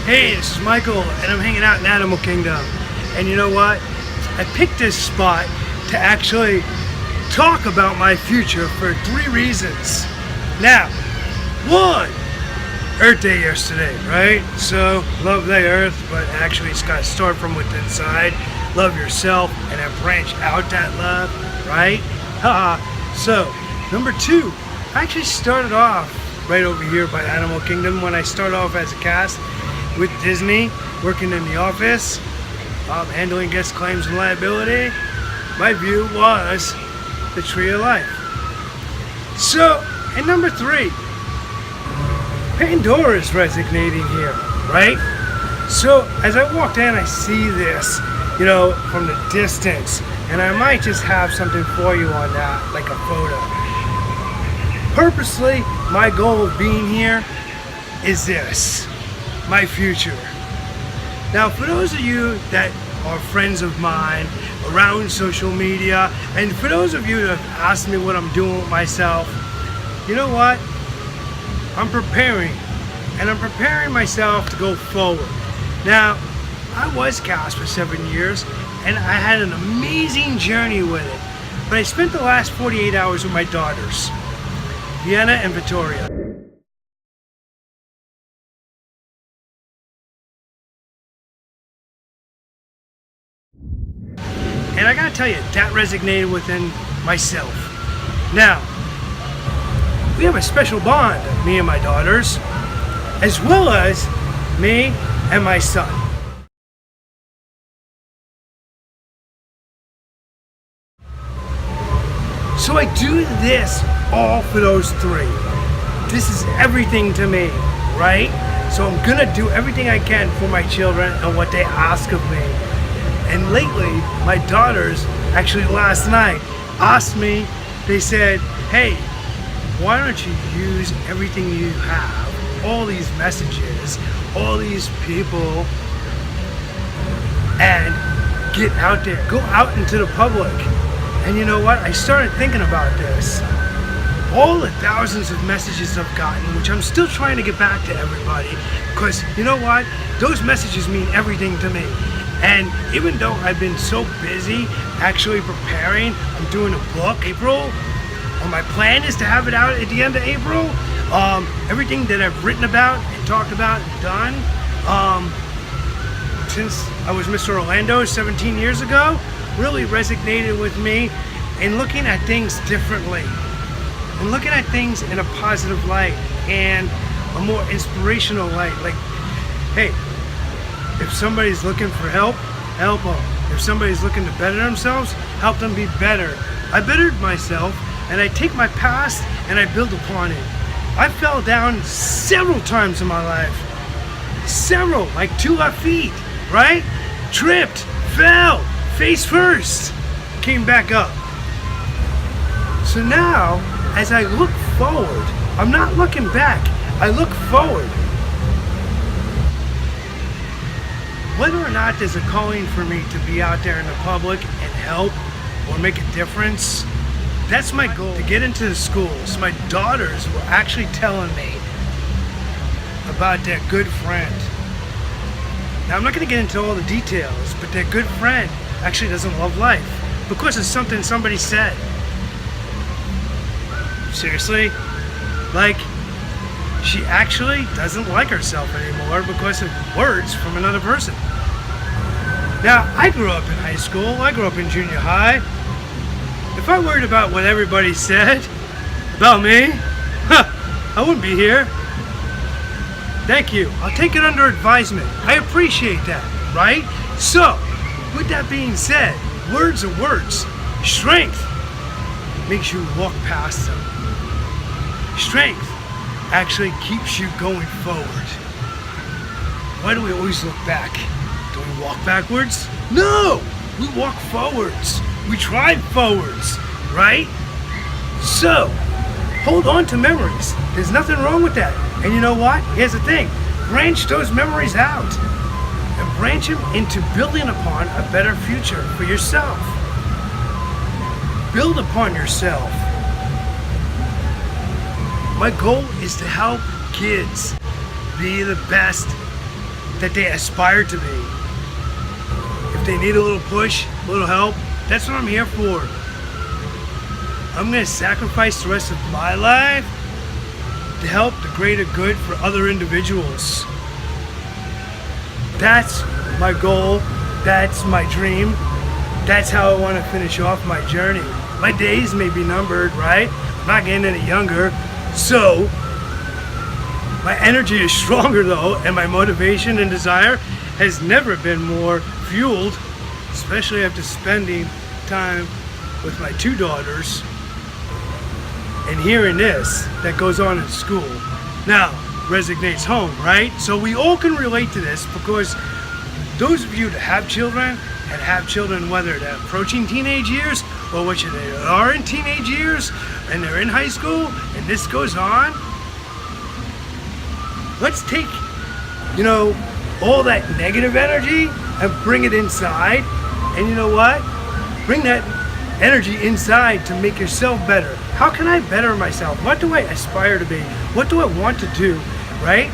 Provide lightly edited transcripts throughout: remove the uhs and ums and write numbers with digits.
Hey, this is Michael, and I'm hanging out in Animal Kingdom. And you know what? I picked this spot to actually talk about my future for 3 reasons. Now, 1, Earth Day yesterday, right? So, love the Earth, but actually it's got to start from within inside. Love yourself, and then branch out that love, right? So, number 2, I actually started off right over here by Animal Kingdom when I started off as a cast with Disney, working in the office, handling guest claims and liability. My view was the Tree of Life. So, and number 3, Pandora is resignating here, right? So, as I walked in, I see this, from the distance, and I might just have something for you on that, like a photo. Purposely, my goal of being here is this, my future. Now, for those of you that are friends of mine around social media, and for those of you that have asked me what I'm doing with myself, you know what? I'm preparing, and I'm preparing myself to go forward. Now, I was cast for 7 years, and I had an amazing journey with it, but I spent the last 48 hours with my daughters, Vienna and Victoria. And I gotta tell you, that resonated within myself. Now, we have a special bond, me and my daughters, as well as me and my son. So I do this all for those 3. This is everything to me, right? So I'm gonna do everything I can for my children and what they ask of me. And lately, my daughters, actually last night, asked me, they said, hey, why don't you use everything you have, all these messages, all these people, and get out there, go out into the public. And you know what? I started thinking about this. All the thousands of messages I've gotten, which I'm still trying to get back to everybody, because you know what? Those messages mean everything to me. And even though I've been so busy actually preparing, I'm doing a book, April, and my plan is to have it out at the end of April. Everything that I've written about and talked about and done, since I was Mr. Orlando 17 years ago, really resonated with me in looking at things differently and looking at things in a positive light and a more inspirational light. Like, hey, if somebody's looking for help, help them. If somebody's looking to better themselves, help them be better. I bettered myself, and I take my past and I build upon it. I fell down several times in my life. Several, like 2 left feet, right? Tripped, fell, face first, came back up. So now, as I look forward, I'm not looking back, I look forward. Whether or not there's a calling for me to be out there in the public and help or make a difference, that's my goal, to get into the schools. My daughters were actually telling me about their good friend. Now, I'm not going to get into all the details, but their good friend actually doesn't love life because of something somebody said. Seriously? Like, she actually doesn't like herself anymore because of words from another person. Now, I grew up in high school, I grew up in junior high. If I worried about what everybody said about me, I wouldn't be here. Thank you. I'll take it under advisement. I appreciate that, right? So, with that being said, words are words. Strength makes you walk past them. Strength actually keeps you going forward. Why do we always look back? Do we walk backwards? No! We walk forwards. We drive forwards, right? So, hold on to memories. There's nothing wrong with that. And you know what? Here's the thing. Branch those memories out and branch them into building upon a better future for yourself. Build upon yourself. My goal is to help kids be the best that they aspire to be. If they need a little push, a little help, that's what I'm here for. I'm gonna sacrifice the rest of my life to help the greater good for other individuals. That's my goal, that's my dream, that's how I want to finish off my journey. My days may be numbered, right? I'm not getting any younger, so my energy is stronger though, and my motivation and desire has never been more fueled, especially after spending time with my 2 daughters and hearing this that goes on in school. Now, resignates home, right? So we all can relate to this, because those of you that have children, and have children whether they're approaching teenage years or which they are in teenage years and they're in high school and this goes on, let's take, all that negative energy and bring it inside. And you know what? Bring that energy inside to make yourself better. How can I better myself? What do I aspire to be? What do I want to do, right?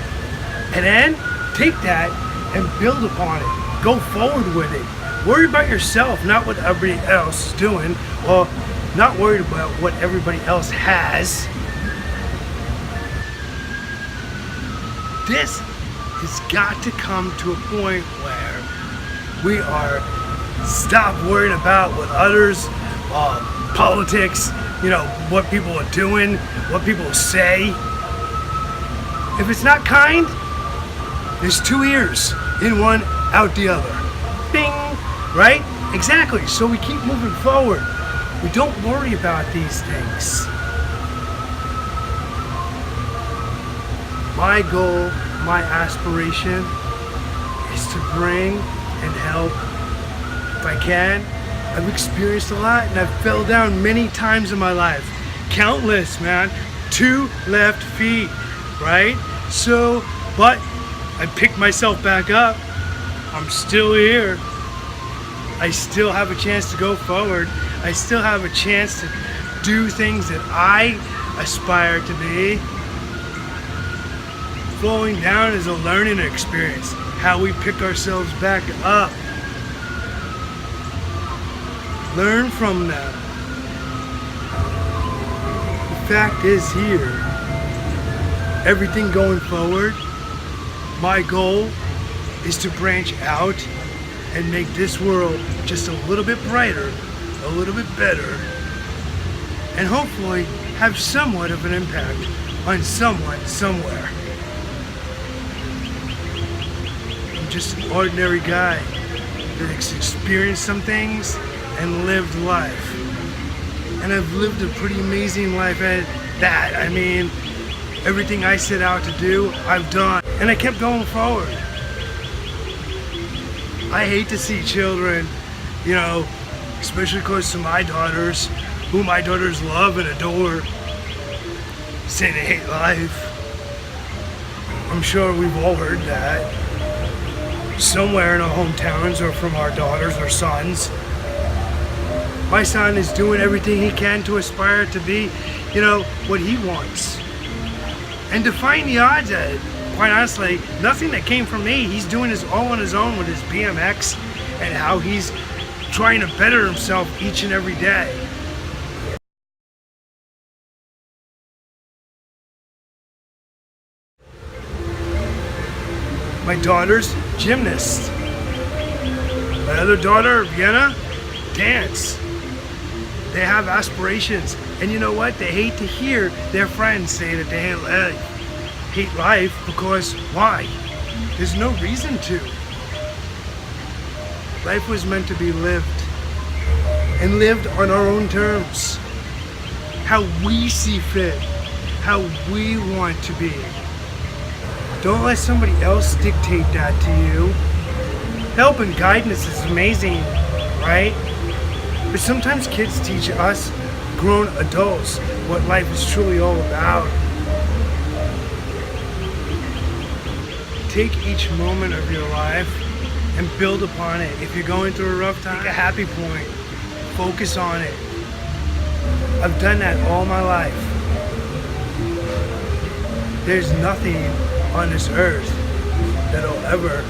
And then take that and build upon it. Go forward with it. Worry about yourself, not what everybody else is doing, or not worried about what everybody else has. This has got to come to a point where we are stop worrying about what others, politics, what people are doing, what people say. If it's not kind, there's 2 ears in one, out the other. Bing, right? Exactly. So we keep moving forward. We don't worry about these things. My goal, my aspiration is to bring and help if I can. I've experienced a lot and I've fell down many times in my life. Countless, man. 2 left feet, right? So, but I picked myself back up. I'm still here. I still have a chance to go forward. I still have a chance to do things that I aspire to be. Falling down is a learning experience. How we pick ourselves back up. Learn from them. The fact is here, everything going forward, my goal is to branch out and make this world just a little bit brighter, a little bit better, and hopefully have somewhat of an impact on someone somewhere. I'm just an ordinary guy that's experienced some things and lived life. And I've lived a pretty amazing life at that. I mean, everything I set out to do, I've done. And I kept going forward. I hate to see children, especially close to my daughters, who my daughters love and adore, say they hate life. I'm sure we've all heard that. Somewhere in our hometowns or from our daughters or sons. My son is doing everything he can to aspire to be, what he wants. And defying the odds at it. Quite honestly, nothing that came from me. He's doing this all on his own with his BMX and how he's trying to better himself each and every day. My daughter's gymnast. My other daughter, Vienna, dance. They have aspirations. And you know what? They hate to hear their friends say that they hate life, because why? There's no reason to. Life was meant to be lived, and lived on our own terms. How we see fit, how we want to be. Don't let somebody else dictate that to you. Help and guidance is amazing, right? But sometimes kids teach us, grown adults, what life is truly all about. Take each moment of your life and build upon it. If you're going through a rough time, take a happy point. Focus on it. I've done that all my life. There's nothing on this earth that'll ever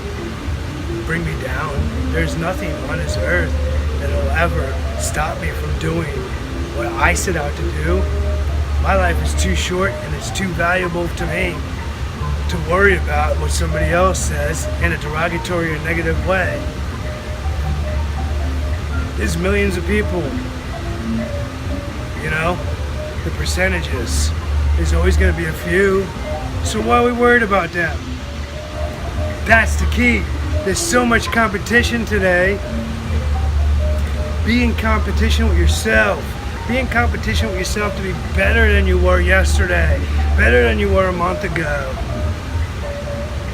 bring me down. There's nothing on this earth that'll ever stop me from doing what I set out to do. My life is too short and it's too valuable to me to worry about what somebody else says in a derogatory or negative way. There's millions of people, you know, the percentages. There's always going to be a few, so why are we worried about them? That's the key. There's so much competition today. Be in competition with yourself. Be in competition with yourself to be better than you were yesterday, better than you were a month ago.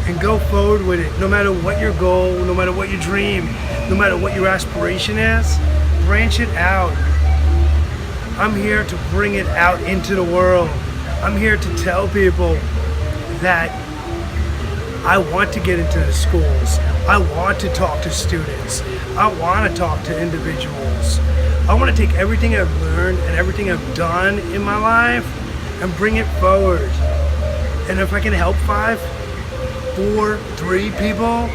And go forward with it. No matter what your goal, no matter what your dream, no matter what your aspiration is, branch it out. I'm here to bring it out into the world. I'm here to tell people that I want to get into the schools. I want to talk to students. I want to talk to individuals. I want to take everything I've learned and everything I've done in my life and bring it forward. And if I can help 5, 4, 3 people,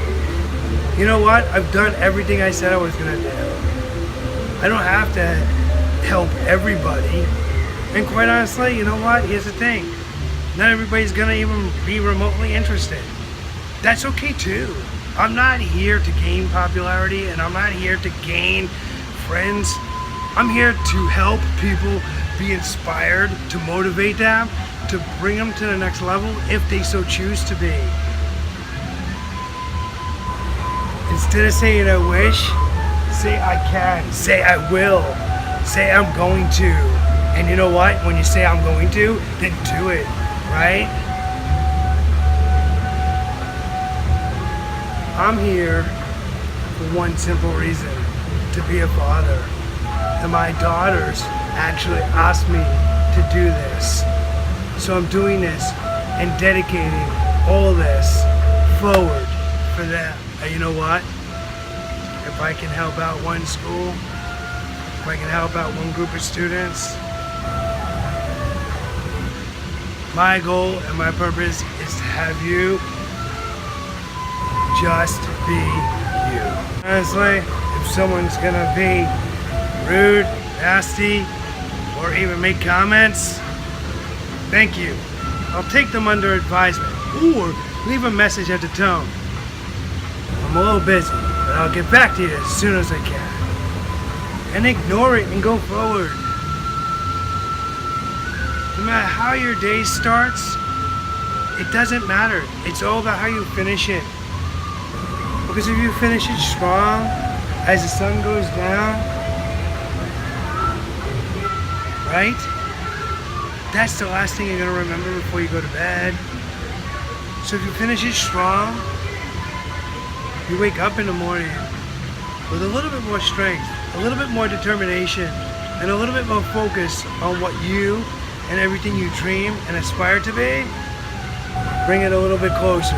you know what? I've done everything I said I was going to do. I don't have to help everybody. And quite honestly, you know what? Here's the thing. Not everybody's going to even be remotely interested. That's okay too. I'm not here to gain popularity and I'm not here to gain friends. I'm here to help people be inspired, to motivate them, to bring them to the next level if they so choose to be. Instead of saying I wish, say I can, say I will, say I'm going to. And you know what? When you say I'm going to, then do it, right? I'm here for one simple reason, to be a father. And my daughters actually asked me to do this. So I'm doing this and dedicating all of this forward for them. And you know what? If I can help out one school, if I can help out one group of students, my goal and my purpose is to have you just be you. Honestly, if someone's gonna be rude, nasty, or even make comments, thank you. I'll take them under advisement or leave a message at the tone. I'm a little busy, but I'll get back to you as soon as I can. And ignore it and go forward. No matter how your day starts, it doesn't matter. It's all about how you finish it. Because if you finish it strong, as the sun goes down, right? That's the last thing you're gonna remember before you go to bed. So if you finish it strong, you wake up in the morning with a little bit more strength, a little bit more determination, and a little bit more focus on what you and everything you dream and aspire to be. Bring it a little bit closer.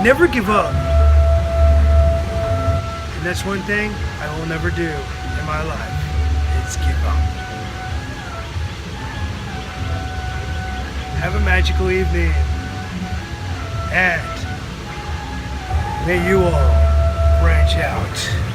Never give up. And that's one thing I will never do in my life, is give up. Have a magical evening. And may you all branch out.